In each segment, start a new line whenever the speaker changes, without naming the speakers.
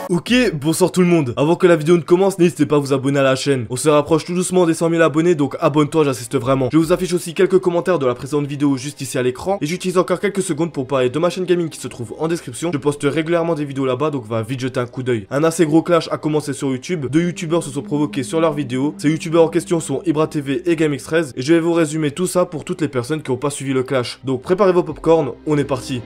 Ok, bonsoir tout le monde. Avant que la vidéo ne commence, n'hésitez pas à vous abonner à la chaîne. On se rapproche tout doucement des 100 000 abonnés, donc abonne-toi, j'insiste vraiment. Je vous affiche aussi quelques commentaires de la précédente vidéo juste ici à l'écran. Et j'utilise encore quelques secondes pour parler de ma chaîne gaming qui se trouve en description. Je poste régulièrement des vidéos là-bas, donc va vite jeter un coup d'œil. Un assez gros clash a commencé sur YouTube. Deux youtubeurs se sont provoqués sur leurs vidéos. Ces youtubeurs en question sont Ibra TV et GameX13. Et je vais vous résumer tout ça pour toutes les personnes qui n'ont pas suivi le clash. Donc préparez vos popcorn, on est parti.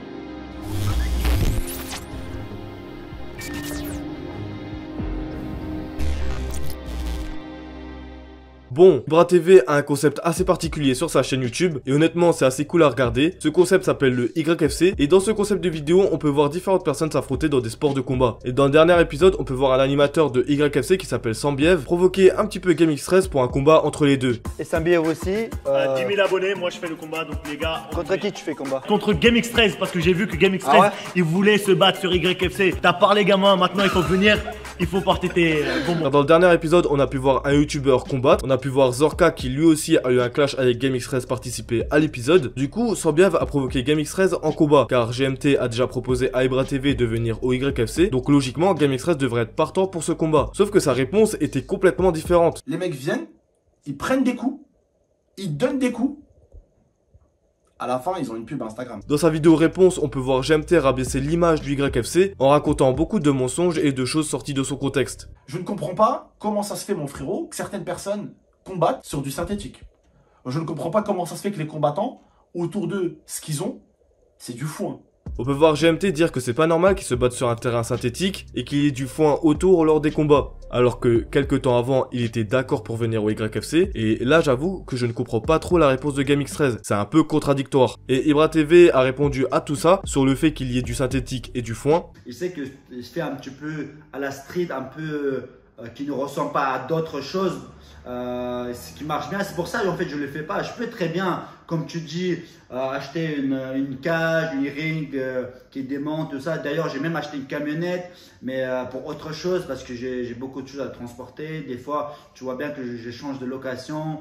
Bon, Ibra TV a un concept assez particulier sur sa chaîne YouTube et honnêtement c'est assez cool à regarder. Ce concept s'appelle le YFC et dans ce concept de vidéo on peut voir différentes personnes s'affronter dans des sports de combat. Et dans le dernier épisode on peut voir un animateur de YFC qui s'appelle Sambiev provoquer un petit peu GameX13 pour un combat entre les deux.
Et Sambiev aussi.
10 000 abonnés, moi je fais le combat donc les gars.
Contre qui tu fais combat?
Contre GameX13 parce que j'ai vu que GameX13
Ah ouais,
il voulait se battre sur YFC. T'as parlé gamin, maintenant il faut venir, il faut porter tes bonbons.
Dans le dernier épisode on a pu voir un youtubeur combattre, on a pu voir Zorka qui lui aussi a eu un clash avec GameX13 participer à l'épisode. Du coup Sambiev a provoqué GameX13 en combat car GMT a déjà proposé à Ibra TV de venir au YFC, donc logiquement GameX13 devrait être partant pour ce combat. Sauf que sa réponse était complètement différente.
Les mecs viennent, ils prennent des coups, ils donnent des coups. À la fin, ils ont une pub Instagram.
Dans sa vidéo réponse, on peut voir GMT rabaisser l'image du YFC en racontant beaucoup de mensonges et de choses sorties de son contexte.
Je ne comprends pas comment ça se fait, mon frérot, que certaines personnes combattent sur du synthétique. Je ne comprends pas comment ça se fait que les combattants, autour d'eux, ce qu'ils ont, c'est du foin.
On peut voir GMT dire que c'est pas normal qu'ils se battent sur un terrain synthétique et qu'il y ait du foin autour lors des combats. Alors que quelques temps avant, il était d'accord pour venir au YFC. Et là, j'avoue que je ne comprends pas trop la réponse de GameX13. C'est un peu contradictoire. Et Ibra TV a répondu à tout ça sur le fait qu'il y ait du synthétique et du foin.
Je sais que je fais un petit peu à la street, un peu qui ne ressemble pas à d'autres choses. Ce qui marche bien, c'est pour ça en fait je le fais pas. Je peux très bien, comme tu dis, acheter une cage, une ring qui démonte, tout ça. D'ailleurs j'ai même acheté une camionnette, mais pour autre chose parce que j'ai beaucoup de choses à transporter. Des fois tu vois bien que je change de location,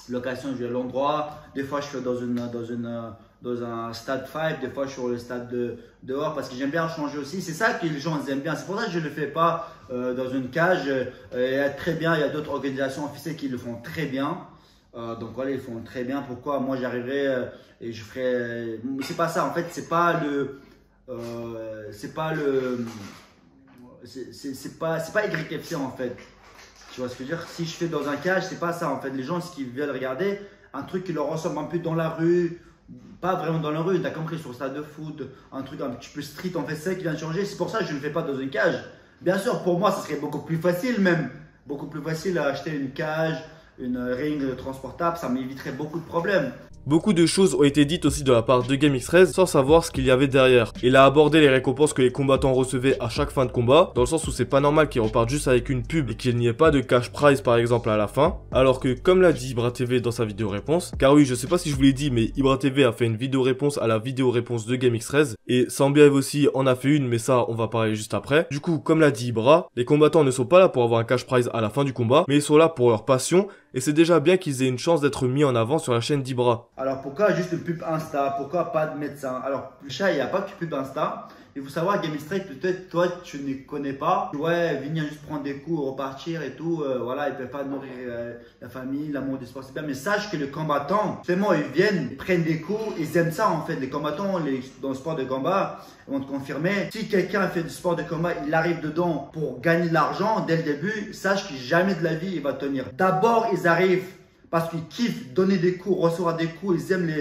je vais à l'endroit. Des fois je suis dans un stade 5, des fois je suis sur le stade dehors parce que j'aime bien changer aussi. C'est ça que les gens aiment bien. C'est pour ça que je ne le fais pas dans une cage. Il y a très bien, il y a d'autres organisations officielles qui le font très bien. Donc voilà, ils font très bien. Pourquoi moi j'arriverai et je ferai. C'est pas ça en fait, c'est pas YFC en fait. Tu vois ce que je veux dire? Si je fais dans un cage, c'est pas ça en fait. Les gens, ce qu'ils veulent regarder, un truc qui leur ressemble un peu dans la rue. Pas vraiment dans la rue, t'as compris, sur le stade de foot, un truc un petit peu street en fait, c'est ça qui vient de changer. C'est pour ça que je ne le fais pas dans une cage. Bien sûr, pour moi, ça serait beaucoup plus facile même. Beaucoup plus facile à acheter une cage, une ring transportable, ça m'éviterait beaucoup de problèmes.
Beaucoup de choses ont été dites aussi de la part de GameX13 sans savoir ce qu'il y avait derrière. Il a abordé les récompenses que les combattants recevaient à chaque fin de combat, dans le sens où c'est pas normal qu'ils repartent juste avec une pub et qu'il n'y ait pas de cash prize par exemple à la fin. Alors que comme l'a dit Ibra TV dans sa vidéo réponse, car oui je sais pas si je vous l'ai dit mais Ibra TV a fait une vidéo réponse à la vidéo réponse de GameX13 et Sambiev aussi en a fait une mais ça on va parler juste après. Du coup comme l'a dit Ibra, les combattants ne sont pas là pour avoir un cash prize à la fin du combat mais ils sont là pour leur passion et c'est déjà bien qu'ils aient une chance d'être mis en avant sur la chaîne d'Ibra.
Alors pourquoi juste une pub Insta? Pourquoi pas de médecin? Alors le chat il n'y a pas que pub Insta. Il faut savoir GameX13 peut-être toi tu ne connais pas. Ouais, venir juste prendre des coups, repartir et tout. Voilà, ils ne peuvent pas nourrir la famille, l'amour du sport, c'est bien. Mais sache que les combattants, seulement ils viennent, ils prennent des coups, ils aiment ça en fait. Les combattants dans le sport de combat, ils vont te confirmer. Si quelqu'un fait du sport de combat, il arrive dedans pour gagner de l'argent dès le début, sache que jamais de la vie il va tenir. D'abord ils arrivent parce qu'ils kiffent donner des coups, recevoir des coups, ils aiment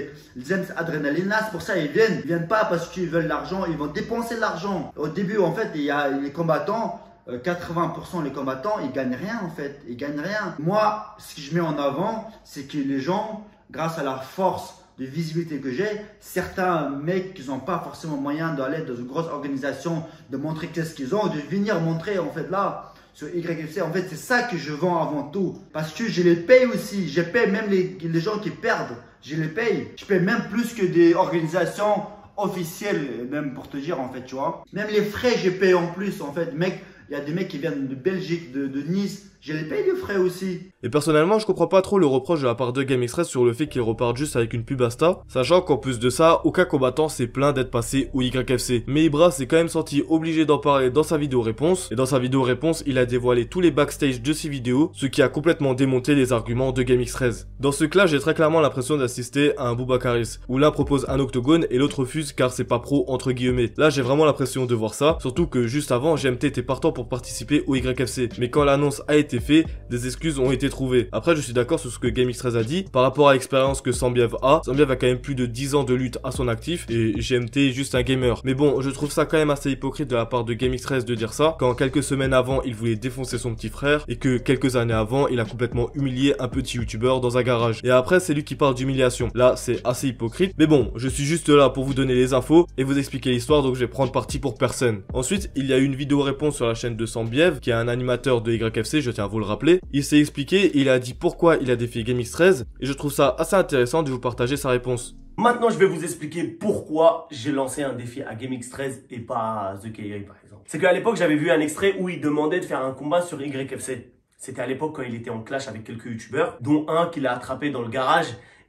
cette adrénaline là, c'est pour ça ils viennent pas parce qu'ils veulent l'argent, ils vont dépenser de l'argent. Au début en fait il y a les combattants, 80% des combattants ils gagnent rien en fait, ils gagnent rien. Moi ce que je mets en avant c'est que les gens, grâce à la force de visibilité que j'ai, certains mecs qui n'ont pas forcément moyen d'aller dans une grosse organisation, de montrer qu'est-ce qu'ils ont, de venir montrer en fait là. Sur YFC, en fait, c'est ça que je vends avant tout. Parce que je les paye aussi. Je paye même les gens qui perdent. Je les paye. Je paye même plus que des organisations officielles, même pour te dire, en fait, tu vois. Même les frais, je paye en plus, en fait. Mec, il y a des mecs qui viennent de Belgique, de Nice. je les paye de frais aussi.
Et personnellement, je comprends pas trop le reproche de la part de GameXpress sur le fait qu'ils repartent juste avec une pub Insta, sachant qu'en plus de ça, aucun combattant s'est plaint d'être passé au YFC. Mais Ibra s'est quand même senti obligé d'en parler dans sa vidéo réponse, et dans sa vidéo réponse, il a dévoilé tous les backstage de ses vidéos, ce qui a complètement démonté les arguments de GameX13. Dans ce cas, j'ai très clairement l'impression d'assister à un Boubacaris, où l'un propose un octogone et l'autre refuse car c'est pas pro entre guillemets. Là, j'ai vraiment l'impression de voir ça, surtout que juste avant, GMT était partant pour participer au YFC. Mais quand l'annonce a été faite, des excuses ont été trouvées. Après, je suis d'accord sur ce que GameX13 a dit, par rapport à l'expérience que Sambiev a quand même plus de 10 ans de lutte à son actif, et GMT est juste un gamer. Mais bon, je trouve ça quand même assez hypocrite de la part de GameX13 de dire ça, quand quelques semaines avant, il voulait défoncer son petit frère, et que quelques années avant, il a complètement humilié un petit youtubeur dans un garage. Et après, c'est lui qui parle d'humiliation. Là, c'est assez hypocrite. Mais bon, je suis juste là pour vous donner les infos et vous expliquer l'histoire, donc je vais prendre parti pour personne. Ensuite, il y a eu une vidéo réponse sur la chaîne de Sambiev, qui est un animateur de YFC, je tiens à vous le rappeler. Il s'est expliqué et il a dit pourquoi il a défié GameX13, et je trouve ça assez intéressant de vous partager sa réponse.
Maintenant, je vais vous expliquer pourquoi j'ai lancé un défi à GameX13 et pas à The KI par exemple. C'est qu'à l'époque, j'avais vu un extrait où il demandait de faire un combat sur YFC. C'était à l'époque quand il était en clash avec quelques youtubeurs, dont un qu'il a attrapé dans le garage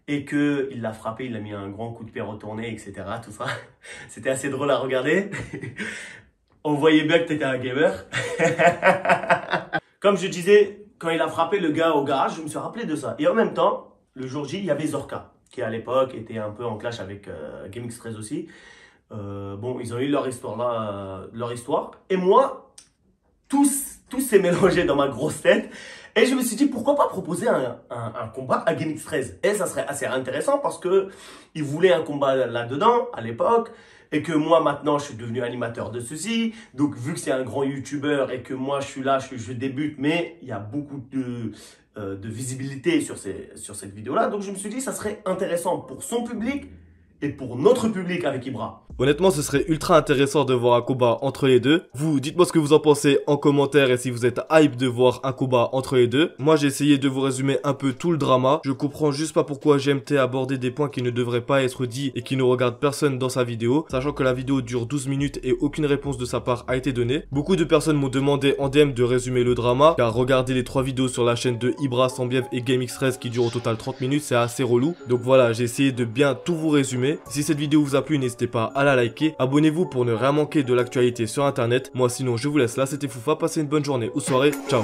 et que il l'a frappé, il a mis un grand coup de pied retourné, etc. Tout ça. C'était assez drôle à regarder. On voyait bien que t'étais un gamer. Comme je disais, quand il a frappé le gars au garage, je me suis rappelé de ça. Et en même temps, le jour J, il y avait Zorka, qui à l'époque était un peu en clash avec GameX13 aussi. Bon, ils ont eu leur histoire là, leur histoire. Et moi, tout s'est mélangé dans ma grosse tête. Et je me suis dit, pourquoi pas proposer un combat à GameX13. Et ça serait assez intéressant parce que il voulait un combat là-dedans, à l'époque. Et que moi, maintenant, je suis devenu animateur de ceci. Donc, vu que c'est un grand youtubeur et que moi, je suis là, je débute, mais il y a beaucoup de visibilité sur cette vidéo-là. Donc, je me suis dit, ça serait intéressant pour son public et pour notre public avec Ibra.
Honnêtement, ce serait ultra intéressant de voir un combat entre les deux. Vous, dites-moi ce que vous en pensez en commentaire et si vous êtes hype de voir un combat entre les deux. Moi, j'ai essayé de vous résumer un peu tout le drama. Je comprends juste pas pourquoi GMT a abordé des points qui ne devraient pas être dits et qui ne regardent personne dans sa vidéo, sachant que la vidéo dure 12 minutes et aucune réponse de sa part a été donnée. Beaucoup de personnes m'ont demandé en DM de résumer le drama, car regarder les 3 vidéos sur la chaîne de Ibra, Sambiev et GameX13 qui durent au total 30 minutes, c'est assez relou. Donc voilà, j'ai essayé de bien tout vous résumer. Si cette vidéo vous a plu, n'hésitez pas à la liker. Abonnez-vous pour ne rien manquer de l'actualité sur internet. Moi sinon je vous laisse là, c'était Foufa, passez une bonne journée ou soirée, ciao.